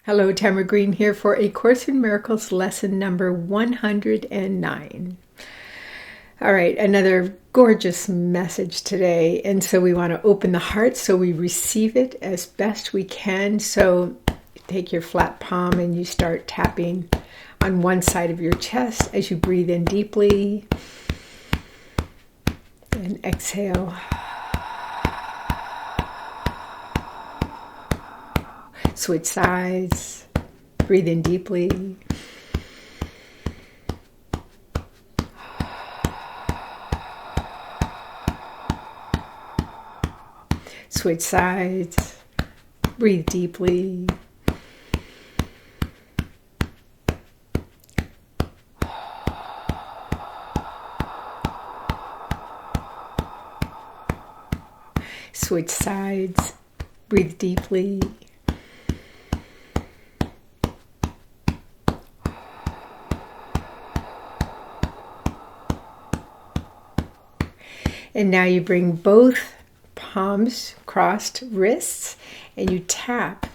Hello, Tamara Green here for A Course in Miracles lesson number 109. All right, another gorgeous message today. And so we want to open the heart so we receive it as best we can. So take your flat palm and you start tapping on one side of your chest as you breathe in deeply and exhale. Switch sides, breathe in deeply. Switch sides, breathe deeply. Switch sides, breathe deeply. And now you bring both palms, crossed wrists, and you tap.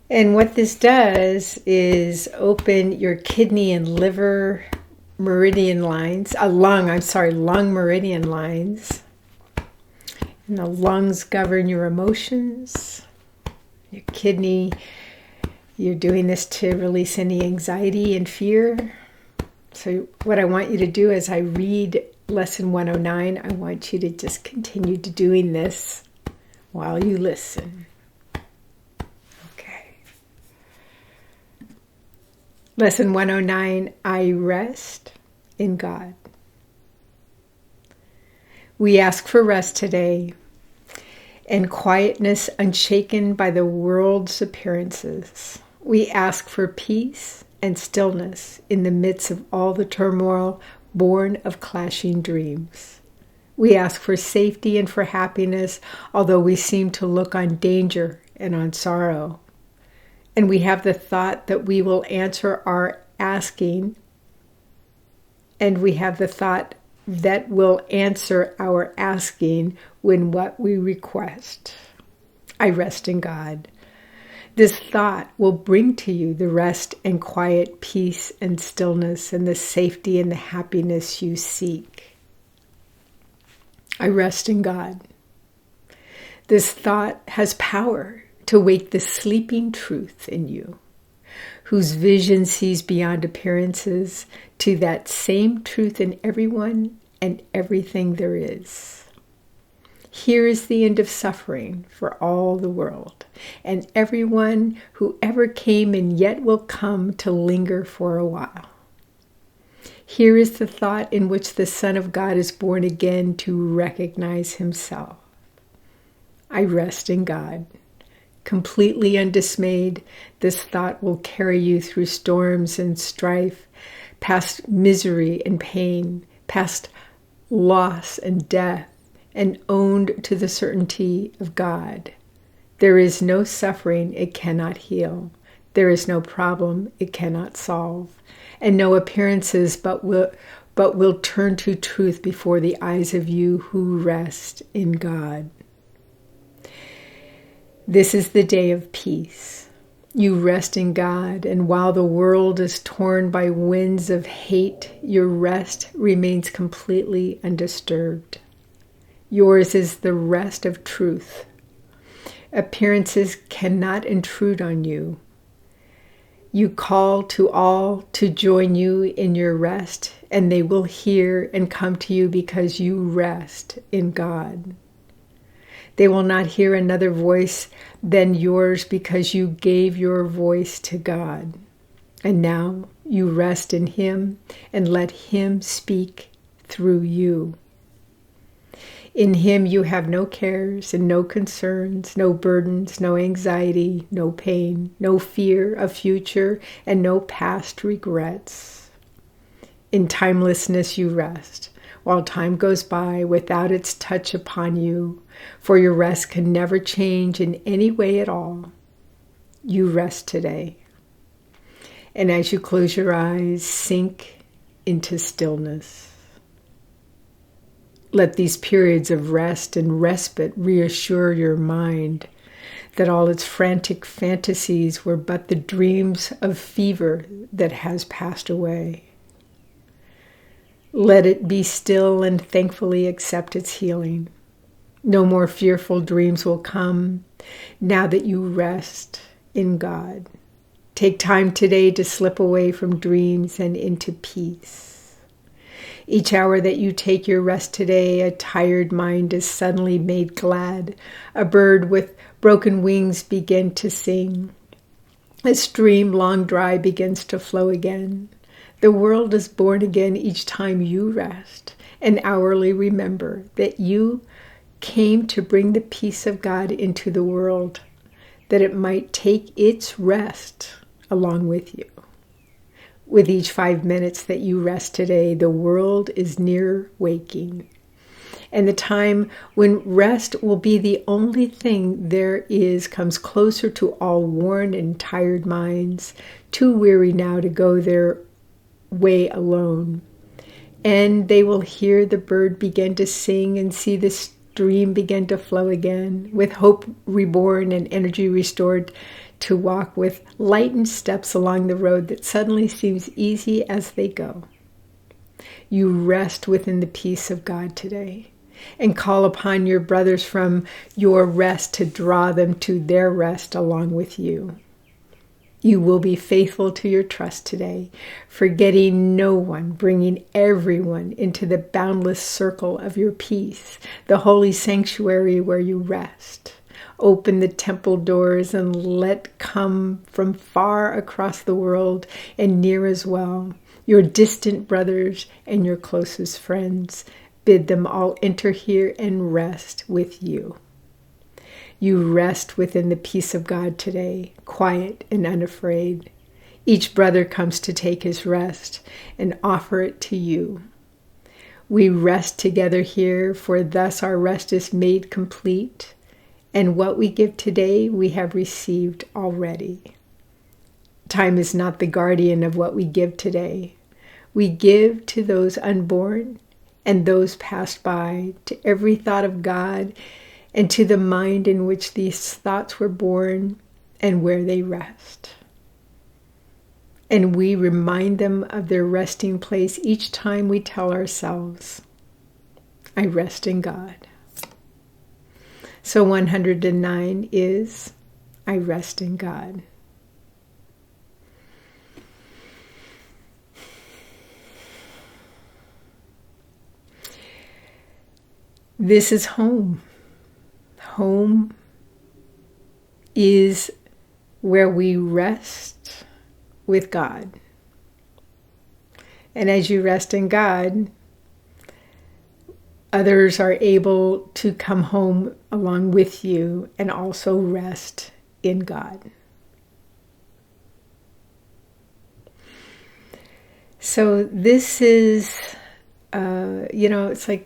And what this does is open your kidney and liver meridian lines, lung meridian lines. And the lungs govern your emotions. Your kidney, you're doing this to release any anxiety and fear. So what I want you to do as I read lesson 109, I want you to just continue to doing this while you listen. Okay. Lesson 109, I rest in God. We ask for rest today and quietness unshaken by the world's appearances. We ask for peace and stillness in the midst of all the turmoil born of clashing dreams. We ask for safety and for happiness, although we seem to look on danger and on sorrow. And we have the thought that we will answer our asking, and we have the thought that we'll answer our asking when what we request. I rest in God. This thought will bring to you the rest and quiet, peace and stillness and the safety and the happiness you seek. I rest in God. This thought has power to wake the sleeping truth in you, whose vision sees beyond appearances to that same truth in everyone and everything there is. Here is the end of suffering for all the world, and everyone who ever came and yet will come to linger for a while. Here is the thought in which the Son of God is born again to recognize himself. I rest in God. Completely undismayed, this thought will carry you through storms and strife, past misery and pain, past loss and death, and owned to the certainty of God. There is no suffering it cannot heal. There is no problem it cannot solve, and no appearances but will turn to truth before the eyes of you who rest in God. This is the day of peace. You rest in God, and while the world is torn by winds of hate, your rest remains completely undisturbed. Yours is the rest of truth. Appearances cannot intrude on you. You call to all to join you in your rest, and they will hear and come to you because you rest in God. They will not hear another voice than yours because you gave your voice to God. And now you rest in Him and let Him speak through you. In Him you have no cares and no concerns, no burdens, no anxiety, no pain, no fear of future, and no past regrets. In timelessness you rest, while time goes by without its touch upon you, for your rest can never change in any way at all. You rest today. And as you close your eyes, sink into stillness. Let these periods of rest and respite reassure your mind that all its frantic fantasies were but the dreams of fever that has passed away. Let it be still and thankfully accept its healing. No more fearful dreams will come now that you rest in God. Take time today to slip away from dreams and into peace. Each hour that you take your rest today, a tired mind is suddenly made glad. A bird with broken wings begins to sing. A stream long dry begins to flow again. The world is born again each time you rest, and hourly remember that you came to bring the peace of God into the world, that it might take its rest along with you. With each 5 minutes that you rest today, the world is near waking. And the time when rest will be the only thing there is comes closer to all worn and tired minds, too weary now to go their way alone. And they will hear the bird begin to sing and see the stream begin to flow again, with hope reborn and energy restored, to walk with lightened steps along the road that suddenly seems easy as they go. You rest within the peace of God today, and call upon your brothers from your rest to draw them to their rest along with you. You will be faithful to your trust today, forgetting no one, bringing everyone into the boundless circle of your peace, the holy sanctuary where you rest. Open the temple doors and let come from far across the world and near as well, your distant brothers and your closest friends. Bid them all enter here and rest with you. You rest within the peace of God today, quiet and unafraid. Each brother comes to take his rest and offer it to you. We rest together here, for thus our rest is made complete, and what we give today we have received already. Time is not the guardian of what we give today. We give to those unborn and those passed by, to every thought of God, and to the mind in which these thoughts were born and where they rest. And we remind them of their resting place each time we tell ourselves, I rest in God. So 109 is, I rest in God. This is home. Home is where we rest with God. And as you rest in God, others are able to come home along with you and also rest in God. So this is, it's like,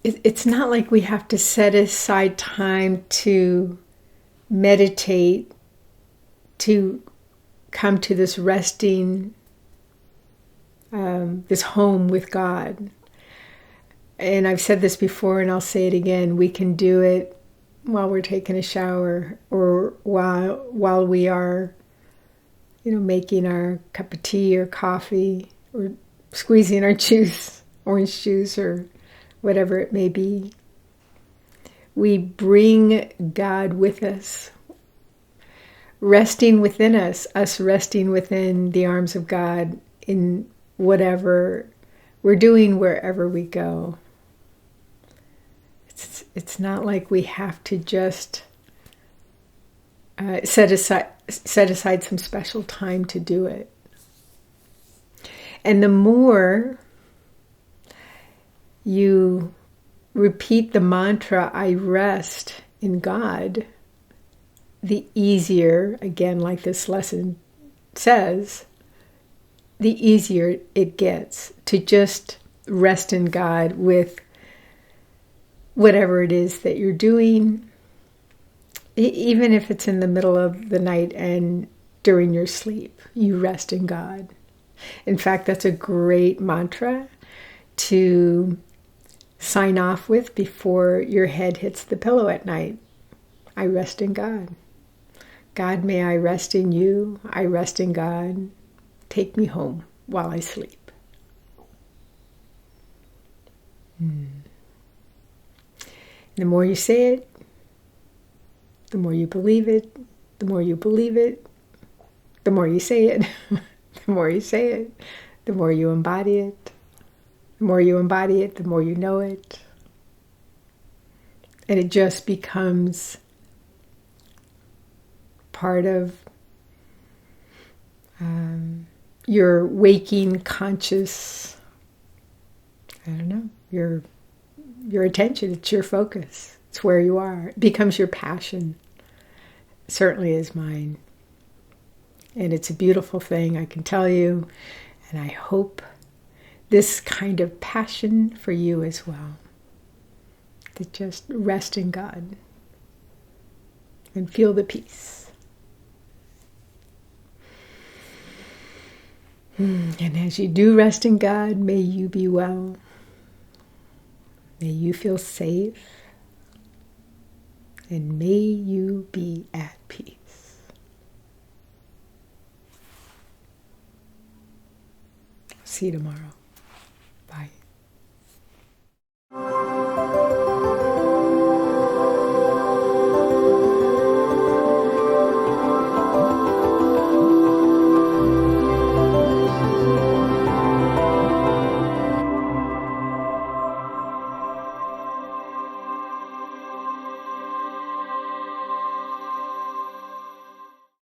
it's not like we have to set aside time to meditate, to come to this resting, this home with God. And I've said this before and I'll say it again, we can do it while we're taking a shower, or while we are, making our cup of tea or coffee, or squeezing our juice, orange juice, or whatever it may be. We bring God with us, resting within us resting within the arms of God in whatever we're doing, wherever we go. It's not like we have to just set aside some special time to do it. And the more you repeat the mantra, I rest in God, the easier, again, like this lesson says, the easier it gets to just rest in God with whatever it is that you're doing, even if it's in the middle of the night and during your sleep, you rest in God. In fact, that's a great mantra to sign off with before your head hits the pillow at night. I rest in God. God, may I rest in you. I rest in God. Take me home while I sleep. The more you say it, the more you believe it. The more you believe it, the more you say it. The more you say it, the more you embody it. The more you embody it, the more you know it. And it just becomes part of your waking conscious, your attention. It's your focus. It's where you are. It becomes your passion. It certainly is mine. And it's a beautiful thing, I can tell you. And I hope this kind of passion for you as well. To just rest in God and feel the peace. And as you do rest in God, may you be well. May you feel safe. And may you be at peace. See you tomorrow.